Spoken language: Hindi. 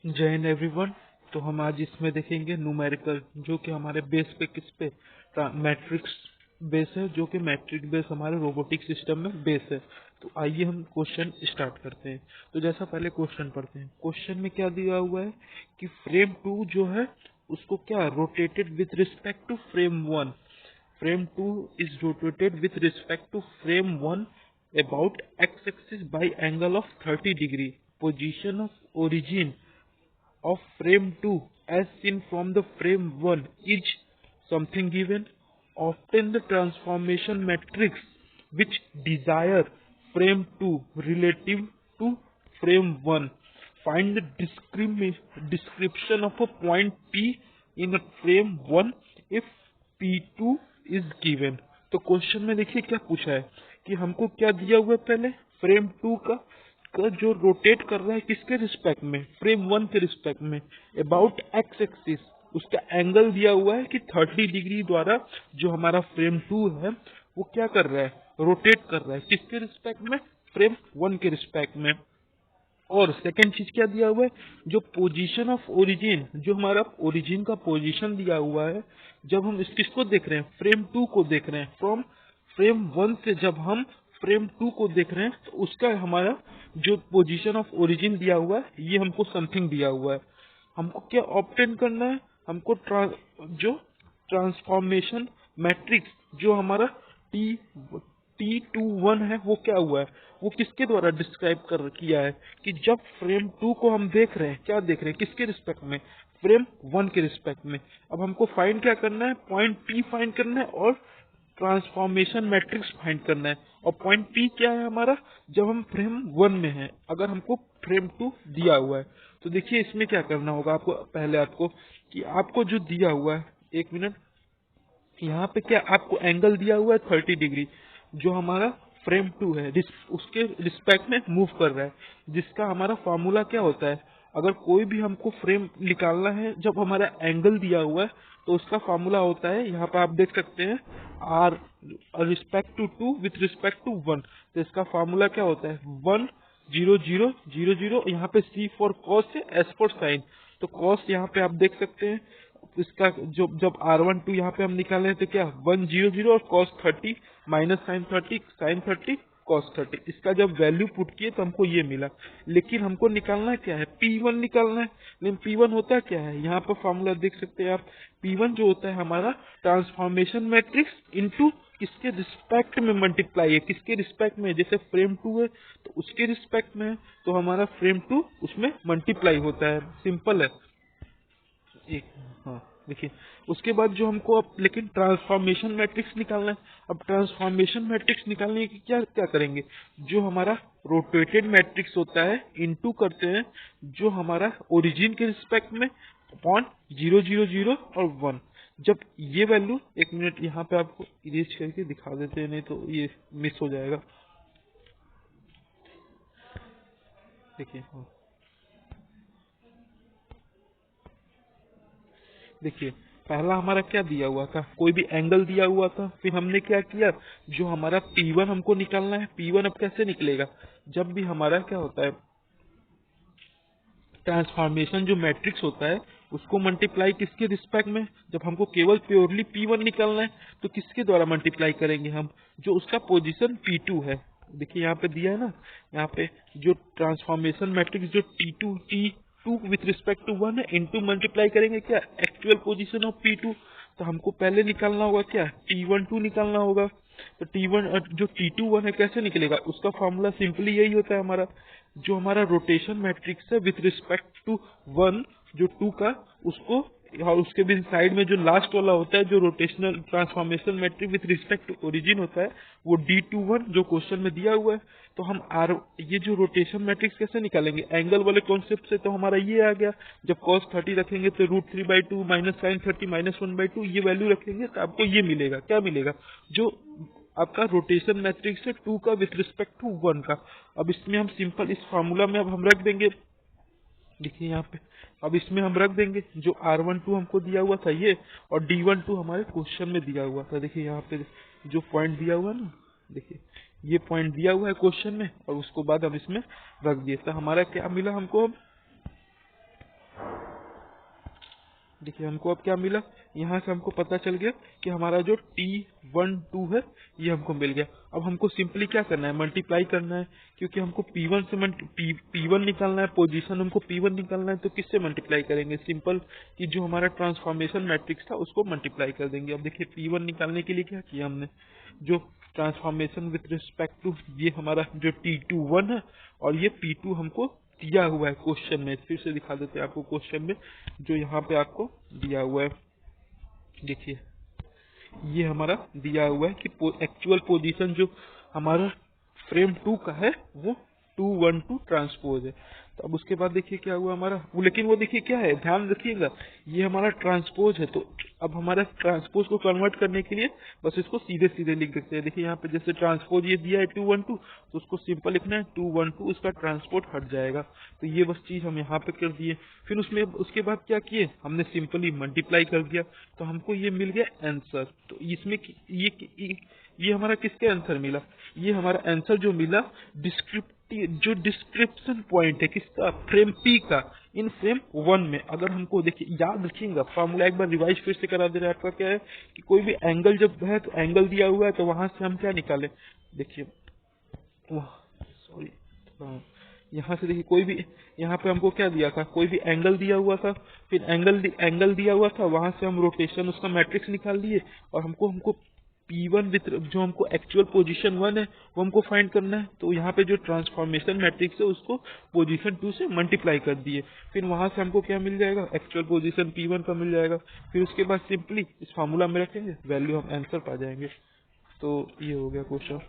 जय हिंद एवरीवन। तो हम आज इसमें देखेंगे न्यूमेरिकल, जो कि हमारे बेस पे किस पे मैट्रिक्स बेस है, जो कि मैट्रिक बेस हमारे रोबोटिक सिस्टम में बेस है। तो आइए हम क्वेश्चन स्टार्ट करते हैं। तो जैसा पहले क्वेश्चन पढ़ते हैं। क्वेश्चन में क्या दिया हुआ है कि फ्रेम 2 जो है उसको क्या rotated with respect to frame 1। Frame 2 is rotated with respect to frame 1 about x-axis by angle of 30 degree. Position of origin of frame 2 as seen from the frame 1 is something given. Obtain the transformation matrix which desire frame 2 relative to frame 1. Find the description of a point P in a frame 1 if P2 is given. तो क्वेश्चन में देखिए क्या पूछा है कि हमको क्या दिया हुआ है, पहले फ्रेम 2 का जो रोटेट कर रहा है किसके रिस्पेक्ट में, फ्रेम 1 के रिस्पेक्ट में, अबाउट एक्स एक्सिस। उसका एंगल दिया हुआ है कि 30 डिग्री द्वारा जो हमारा फ्रेम 2 है वो क्या कर रहा है, रोटेट कर रहा है किसके रिस्पेक्ट में, फ्रेम 1 के रिस्पेक्ट में। और सेकंड चीज क्या दिया हुआ है, जो पोजीशन ऑफ ओरिजिन, जो हमारा ओरिजिन का पोजीशन दिया हुआ है, जब हम इस किसको देख रहे हैं, फ्रेम 2 को देख रहे हैं, फ्रॉम फ्रेम 1 से जब हम फ्रेम 2 को देख रहे हैं तो उसका हमारा जो पोजीशन ऑफ ओरिजिन दिया हुआ है, ये हमको समथिंग दिया हुआ है। हमको क्या ऑब्टेन करना है, हमको जो ट्रांसफॉर्मेशन मैट्रिक्स जो हमारा टी T21 है वो क्या हुआ है, वो किसके द्वारा डिस्क्राइब कर किया है कि जब फ्रेम 2 को हम देख रहे हैं, क्या देख रहे हैं किसके रिस्पेक्ट में, फ्रेम 1 के रिस्पेक्ट में। अब हमको फाइंड क्या करना है, पॉइंट P फाइंड करना है और ट्रांसफॉर्मेशन मैट्रिक्स फाइंड करना है। और पॉइंट P क्या है हमारा, जब हम फ्रेम 1 में है, अगर हमको फ्रेम 2 दिया हुआ है तो देखिए इसमें क्या करना होगा आपको, पहले आपको कि आपको जो दिया हुआ है, एक मिनट, यहाँ पे क्या आपको एंगल दिया हुआ है 30 डिग्री, जो हमारा फ्रेम 2 है उसके रिस्पेक्ट में मूव कर रहा है, जिसका हमारा फॉर्मूला क्या होता है, अगर कोई भी हमको फ्रेम निकालना है जब हमारा एंगल दिया हुआ है तो उसका फॉर्मूला होता है, यहाँ पे आप देख सकते हैं, R respect to 2 with respect to 1। तो इसका फॉर्मूला क्या होता है, 1 0 0 0 0। यहाँ पे C फॉर कॉस है, S फॉर साइन। तो कॉस यहाँ पे आप देख सकते हैं, इसका जो जब R12 यहाँ पे हम निकाले हैं तो क्या 1 0 0 और cos 30 माइनस साइन 30 cos 30, इसका जब वैल्यू पुट किए तो हमको ये मिला। लेकिन हमको निकालना क्या है, P1 निकालना है। लेकिन P1 होता क्या है, यहाँ पर फॉर्मूला देख सकते हैं आप, P1 जो होता है हमारा ट्रांसफॉर्मेशन मैट्रिक्स इनटू किसके रिस्पेक्ट में मल्टीप्लाई है, किसके रिस्पेक्ट में, जैसे फ्रेम 2 है तो उसके रिस्पेक्ट में है तो हमारा फ्रेम 2 उसमें मल्टीप्लाई होता है, सिंपल है। एक, हाँ देखिए, उसके बाद जो हमको अब लेकिन ट्रांसफॉर्मेशन मैट्रिक्स निकालना है। अब ट्रांसफॉर्मेशन मैट्रिक्स निकालने की क्या क्या करेंगे, जो हमारा रोटेटेड मैट्रिक्स होता है इनटू करते हैं जो हमारा ओरिजिन के रिस्पेक्ट में अपॉन 0 0 0 और 1। जब ये वैल्यू, एक मिनट यहाँ पे आपको इरेज करके दिखा देते हैं, नहीं तो ये मिस हो जाएगा। देखिए, हाँ देखिए, पहला हमारा क्या दिया हुआ था, कोई भी एंगल दिया हुआ था, फिर हमने क्या किया, जो हमारा P1 हमको निकालना है, P1 अब कैसे निकलेगा, जब भी हमारा क्या होता है, ट्रांसफॉर्मेशन जो मैट्रिक्स होता है उसको मल्टीप्लाई किसके रिस्पेक्ट में, जब हमको केवल प्योरली P1 निकालना है तो किसके द्वारा मल्टीप्लाई करेंगे हम, जो उसका पोजीशन P2 है। देखिए यहाँ पे दिया है ना, यहाँ पे जो ट्रांसफॉर्मेशन मैट्रिक्स जो T2 विथ रिस्पेक्ट टू 1 है, इनटू मल्टीप्लाई करेंगे क्या, एक्चुअल पोजीशन ऑफ P2। तो हमको पहले निकालना होगा क्या, T12 निकालना होगा। तो T1 जो T21 है कैसे निकलेगा, उसका फॉर्मूला सिंपली यही होता है हमारा, जो हमारा रोटेशन मैट्रिक्स है विथ रिस्पेक्ट टू 1, जो 2 का, उसको, और उसके भी साइड में जो लास्ट वाला होता है जो rotational transformation matrix with respect to origin होता है, वो D21 जो क्वेश्चन में दिया हुआ है। तो हम ये जो रोटेशन मैट्रिक्स कैसे निकालेंगे, एंगल वाले कॉन्सेप्ट से, तो हमारा ये आ गया, जब cos 30 रखेंगे तो √3/2 माइनस साइन 30 माइनस 1/2, ये वैल्यू रखेंगे तो आपको ये मिलेगा, क्या मिलेगा, जो आपका रोटेशन मैट्रिक्स है 2 का विथ रिस्पेक्ट टू 1 का। अब इसमें हम सिंपल इस फार्मूला में अब हम रख देंगे, देखिए यहाँ पे, अब इसमें हम रख देंगे जो R12 हमको दिया हुआ था ये, और D12 हमारे क्वेश्चन में दिया हुआ था। देखिए यहाँ पे जो पॉइंट दिया हुआ है ना, देखिए ये पॉइंट दिया हुआ है क्वेश्चन में, और उसको बाद हम इसमें रख दिए, तो हमारा क्या मिला हमको, अब देखिए हमको अब क्या मिला, यहाँ से हमको पता चल गया कि हमारा जो T12 है ये हमको मिल गया। अब हमको सिंपली क्या करना है, मल्टीप्लाई करना है, क्योंकि हमको P1 से P1 निकालना है, पोजीशन हमको P1 निकालना है। तो किससे मल्टीप्लाई करेंगे, सिंपल कि जो हमारा ट्रांसफॉर्मेशन मैट्रिक्स था उसको मल्टीप्लाई कर देंगे। अब देखिए P1 निकालने के लिए क्या किया हमने, जो ट्रांसफॉर्मेशन विथ रिस्पेक्ट टू ये हमारा जो T21 है और ये P2 हमको दिया हुआ है क्वेश्चन में। फिर से दिखा देते हैं आपको क्वेश्चन में जो यहाँ पे आपको दिया हुआ है। देखिए ये हमारा दिया हुआ है कि एक्चुअल पोजीशन जो हमारा फ्रेम 2 का है वो 212 ट्रांसपोज है। तो अब उसके बाद देखिए क्या हुआ हमारा लेकिन वो देखिए क्या है, ध्यान रखिएगा ये हमारा ट्रांसपोज है। तो अब हमारा ट्रांसपोज को कन्वर्ट करने के लिए बस इसको सीधे सीधे लिख देते हैं। देखिए यहाँ पे जैसे ट्रांसपोज ये दिया है 212, तो उसको सिंपल लिखना है 212, इसका ट्रांसपोर्ट हट जाएगा। तो ये बस चीज हम यहाँ पे कर दिए। फिर उसके बाद क्या किए, हमने सिंपली मल्टीप्लाई कर दिया, तो हमको ये मिल गया आंसर। तो इसमें ये हमारा किसका आंसर मिला, ये हमारा आंसर जो मिला जो डिस्क्रिप्शन पॉइंट है किसका, फ्रेम पी का, इन फ्रेम 1 में। अगर हमको देखिए याद रखिएगा फॉर्मूला एक बार रिवाइज फिर से करा दे रहा है आपका, क्या है कि कोई भी एंगल जब है तो एंगल दिया हुआ है तो वहां से हम क्या निकाले, देखिए सॉरी यहाँ से देखिए कोई भी यहाँ पे हमको क्या दिया था, कोई भी एंगल दिया हुआ था, फिर एंगल दिया हुआ था, वहां से हम रोटेशन उसका मैट्रिक्स निकाल लिए और हमको P1 विथ जो हमको एक्चुअल पोजीशन 1 है वो हमको फाइंड करना है। तो यहाँ पे जो ट्रांसफॉर्मेशन मैट्रिक्स है उसको पोजीशन 2 से मल्टीप्लाई कर दिए, फिर वहां से हमको क्या मिल जाएगा, एक्चुअल पोजीशन P1 का मिल जाएगा। फिर उसके बाद सिंपली इस फार्मूला में रखेंगे, वैल्यू हम आंसर पा जाएंगे। तो ये हो गया क्वेश्चन।